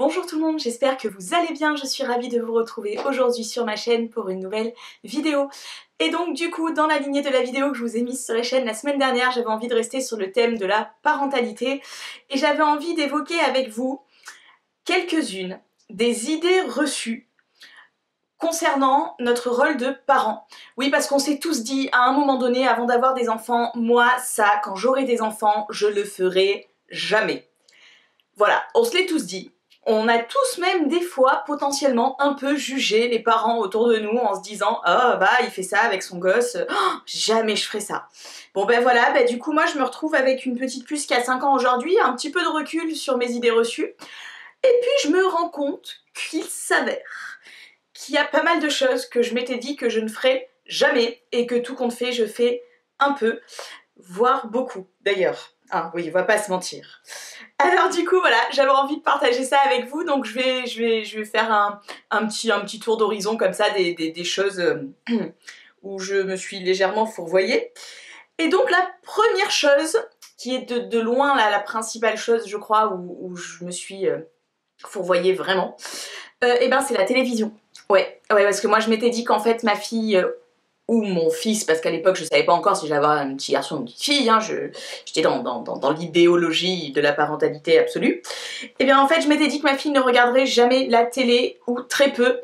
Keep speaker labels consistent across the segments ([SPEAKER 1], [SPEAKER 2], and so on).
[SPEAKER 1] Bonjour tout le monde, j'espère que vous allez bien, je suis ravie de vous retrouver aujourd'hui sur ma chaîne pour une nouvelle vidéo. Et donc du coup, dans la lignée de la vidéo que je vous ai mise sur la chaîne la semaine dernière, j'avais envie de rester sur le thème de la parentalité et j'avais envie d'évoquer avec vous quelques-unes des idées reçues concernant notre rôle de parent. Oui, parce qu'on s'est tous dit à un moment donné, avant d'avoir des enfants, moi ça, quand j'aurai des enfants, je le ferai jamais. Voilà, on se l'est tous dit. On a tous même des fois potentiellement un peu jugé les parents autour de nous en se disant « Oh bah il fait ça avec son gosse, oh, jamais je ferai ça ». Bon ben voilà, du coup moi je me retrouve avec une petite puce qui a 5 ans aujourd'hui, un petit peu de recul sur mes idées reçues. Et puis je me rends compte qu'il s'avère qu'il y a pas mal de choses que je m'étais dit que je ne ferais jamais et que tout compte fait je fais un peu, voire beaucoup d'ailleurs. Hein, oui, on va pas se mentir. Alors du coup voilà, j'avais envie de partager ça avec vous, donc je vais faire un petit tour d'horizon comme ça des choses où je me suis légèrement fourvoyée. Et donc la première chose, qui est de loin la principale chose je crois où je me suis fourvoyée vraiment, et ben c'est la télévision. Ouais, parce que moi je m'étais dit qu'en fait ma fille... ou mon fils, parce qu'à l'époque je savais pas encore si j'allais avoir un petit garçon ou une petite fille, hein, j'étais dans l'idéologie de la parentalité absolue. Et bien en fait je m'étais dit que ma fille ne regarderait jamais la télé, ou très peu.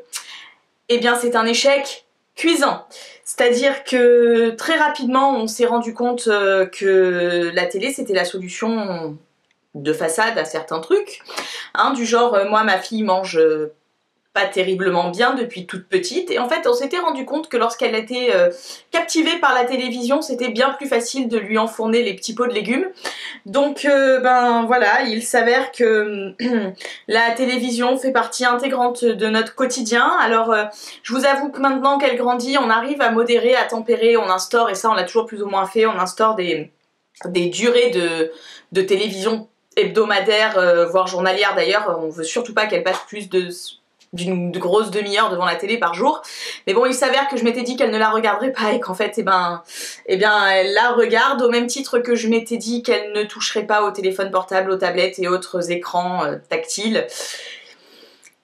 [SPEAKER 1] Et bien c'est un échec cuisant. C'est-à-dire que très rapidement on s'est rendu compte que la télé c'était la solution de façade à certains trucs. Hein, du genre, moi ma fille mange... pas terriblement bien depuis toute petite, et en fait on s'était rendu compte que lorsqu'elle était captivée par la télévision, c'était bien plus facile de lui enfourner les petits pots de légumes. Donc ben voilà, il s'avère que la télévision fait partie intégrante de notre quotidien. Alors je vous avoue que maintenant qu'elle grandit, on arrive à modérer, à tempérer, on instaure, et ça on l'a toujours plus ou moins fait, on instaure des durées de télévision hebdomadaires, voire journalières d'ailleurs. On veut surtout pas qu'elle passe plus d'une grosse demi-heure devant la télé par jour. Mais bon, il s'avère que je m'étais dit qu'elle ne la regarderait pas et qu'en fait, eh bien, elle la regarde au même titre que je m'étais dit qu'elle ne toucherait pas au téléphone portable, aux tablettes et autres écrans tactiles.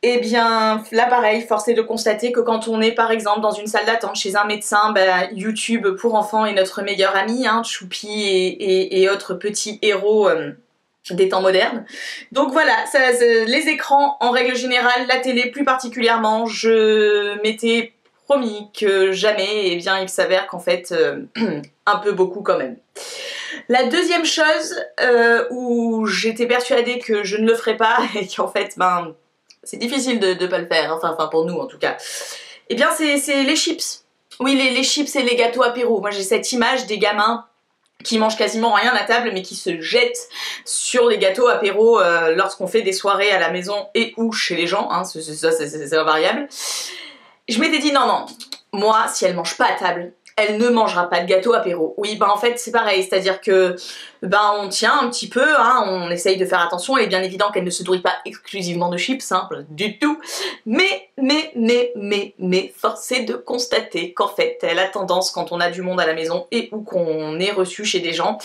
[SPEAKER 1] Et bien là pareil, force est de constater que quand on est par exemple dans une salle d'attente chez un médecin, YouTube pour enfants est notre meilleur ami, hein, Choupi et autres petits héros des temps modernes. Donc voilà, les écrans en règle générale, la télé plus particulièrement, je m'étais promis que jamais, et bien il s'avère qu'en fait un peu beaucoup quand même. La deuxième chose où j'étais persuadée que je ne le ferais pas et qu'en fait c'est difficile de pas le faire, enfin pour nous en tout cas, et bien c'est les chips. Oui, les chips et les gâteaux apéro. Moi j'ai cette image des gamins qui mangent quasiment rien à table mais qui se jettent sur les gâteaux apéro lorsqu'on fait des soirées à la maison et ou chez les gens, hein, c'est invariable. Je m'étais dit non, moi si elle mange pas à table, elle ne mangera pas de gâteau apéro. Oui, en fait c'est pareil, c'est-à-dire que on tient un petit peu, hein, on essaye de faire attention, et bien évident qu'elle ne se nourrit pas exclusivement de chips, hein, du tout, mais force est de constater qu'en fait elle a tendance, quand on a du monde à la maison et ou qu'on est reçu chez des gens,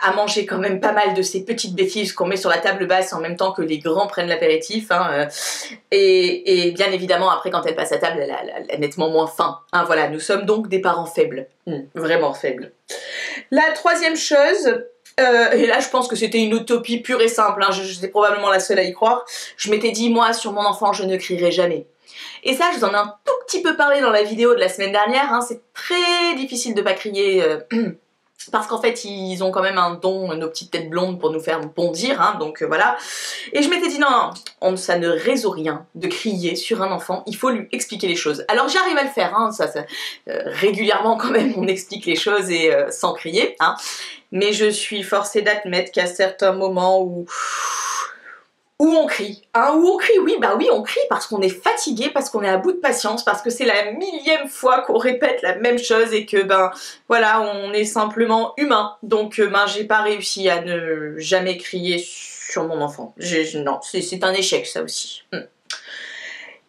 [SPEAKER 1] à manger quand même pas mal de ces petites bêtises qu'on met sur la table basse en même temps que les grands prennent l'apéritif, hein, et bien évidemment après quand elle passe à table elle a nettement moins faim, hein, voilà, nous sommes donc des parents faibles, vraiment faibles. La troisième chose, et là je pense que c'était une utopie pure et simple, hein, j'étais probablement la seule à y croire, je m'étais dit moi sur mon enfant je ne crierai jamais. Et ça je vous en ai un tout petit peu parlé dans la vidéo de la semaine dernière, hein, c'est très difficile de pas crier parce qu'en fait ils ont quand même un don, nos petites têtes blondes, pour nous faire bondir, hein, donc voilà. Et je m'étais dit non, ça ne résout rien de crier sur un enfant, il faut lui expliquer les choses. Alors j'arrive à le faire, hein, régulièrement quand même on explique les choses et sans crier, hein, mais je suis forcée d'admettre qu'à certains moments où on crie, hein, où on crie, oui, on crie parce qu'on est fatigué, parce qu'on est à bout de patience, parce que c'est la millième fois qu'on répète la même chose et que voilà, on est simplement humain. Donc j'ai pas réussi à ne jamais crier sur mon enfant. Non, c'est un échec ça aussi.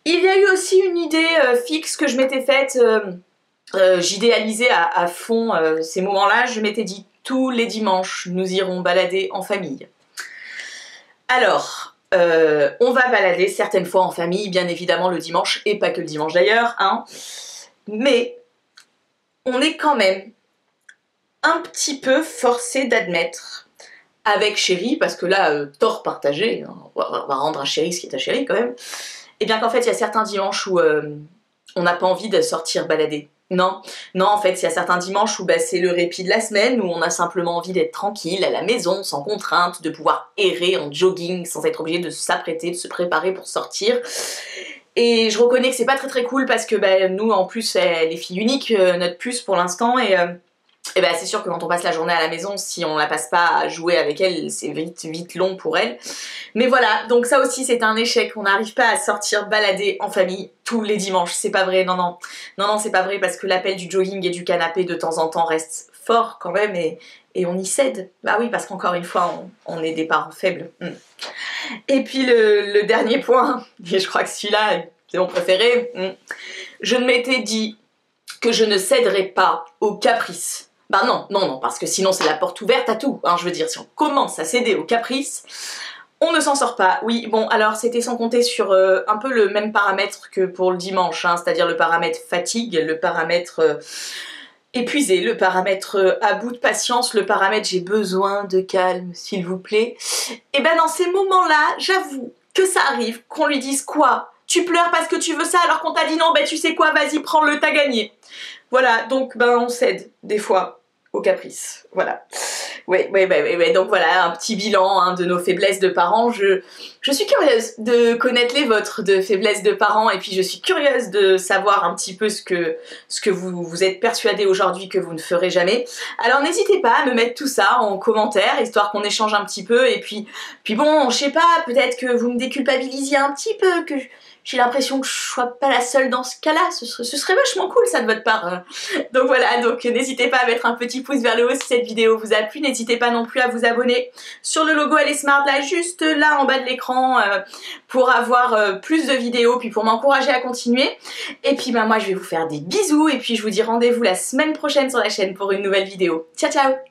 [SPEAKER 1] Il y a eu aussi une idée fixe que je m'étais faite, j'idéalisais à fond ces moments-là, je m'étais dit tous les dimanches nous irons balader en famille. Alors, On va balader certaines fois en famille, bien évidemment le dimanche, et pas que le dimanche d'ailleurs, hein. Mais on est quand même un petit peu forcé d'admettre avec Chéri, parce que là, tort partagé, hein, on va rendre à Chéri ce qui est à Chéri quand même, et bien qu'en fait il y a certains dimanches où on n'a pas envie de sortir balader. Non, non, en fait, il y a certains dimanches où c'est le répit de la semaine, où on a simplement envie d'être tranquille, à la maison, sans contrainte, de pouvoir errer en jogging, sans être obligé de s'apprêter, de se préparer pour sortir. Et je reconnais que c'est pas très cool parce que nous, en plus, les filles uniques, notre puce pour l'instant, et c'est sûr que quand on passe la journée à la maison, si on la passe pas à jouer avec elle, c'est vite long pour elle. Mais voilà, donc ça aussi c'est un échec, on n'arrive pas à sortir balader en famille tous les dimanches, c'est pas vrai, non, c'est pas vrai parce que l'appel du jogging et du canapé de temps en temps reste fort quand même et on y cède. Bah oui, parce qu'encore une fois, on est des parents faibles. Et puis le dernier point, et je crois que celui-là, c'est mon préféré, je ne m'étais dit que je ne céderais pas aux caprices. Bah non, parce que sinon c'est la porte ouverte à tout, hein, je veux dire, si on commence à céder aux caprices, on ne s'en sort pas. Oui, bon, alors c'était sans compter sur un peu le même paramètre que pour le dimanche, hein, c'est-à-dire le paramètre fatigue, le paramètre épuisé, le paramètre à bout de patience, le paramètre j'ai besoin de calme, s'il vous plaît. Et dans ces moments-là, j'avoue que ça arrive qu'on lui dise quoi ? Tu pleures parce que tu veux ça alors qu'on t'a dit non, tu sais quoi, vas-y, prends-le, t'as gagné. Voilà, donc on cède des fois aux caprices, voilà. Ouais, donc voilà, un petit bilan de nos faiblesses de parents. Je suis curieuse de connaître les vôtres de faiblesses de parents et puis je suis curieuse de savoir un petit peu ce que vous êtes persuadés aujourd'hui que vous ne ferez jamais. Alors n'hésitez pas à me mettre tout ça en commentaire, histoire qu'on échange un petit peu et puis bon, je sais pas, peut-être que vous me déculpabilisiez un petit peu, que j'ai l'impression que je sois pas la seule dans ce cas-là, ce serait vachement cool ça de votre part. Donc voilà, donc n'hésitez pas à mettre un petit pouce vers le haut si cette vidéo vous a plu, n'hésitez pas non plus à vous abonner sur le logo Elle est Smart là, juste là en bas de l'écran pour avoir plus de vidéos, puis pour m'encourager à continuer. Et puis moi je vais vous faire des bisous et puis je vous dis rendez-vous la semaine prochaine sur la chaîne pour une nouvelle vidéo. Ciao ciao.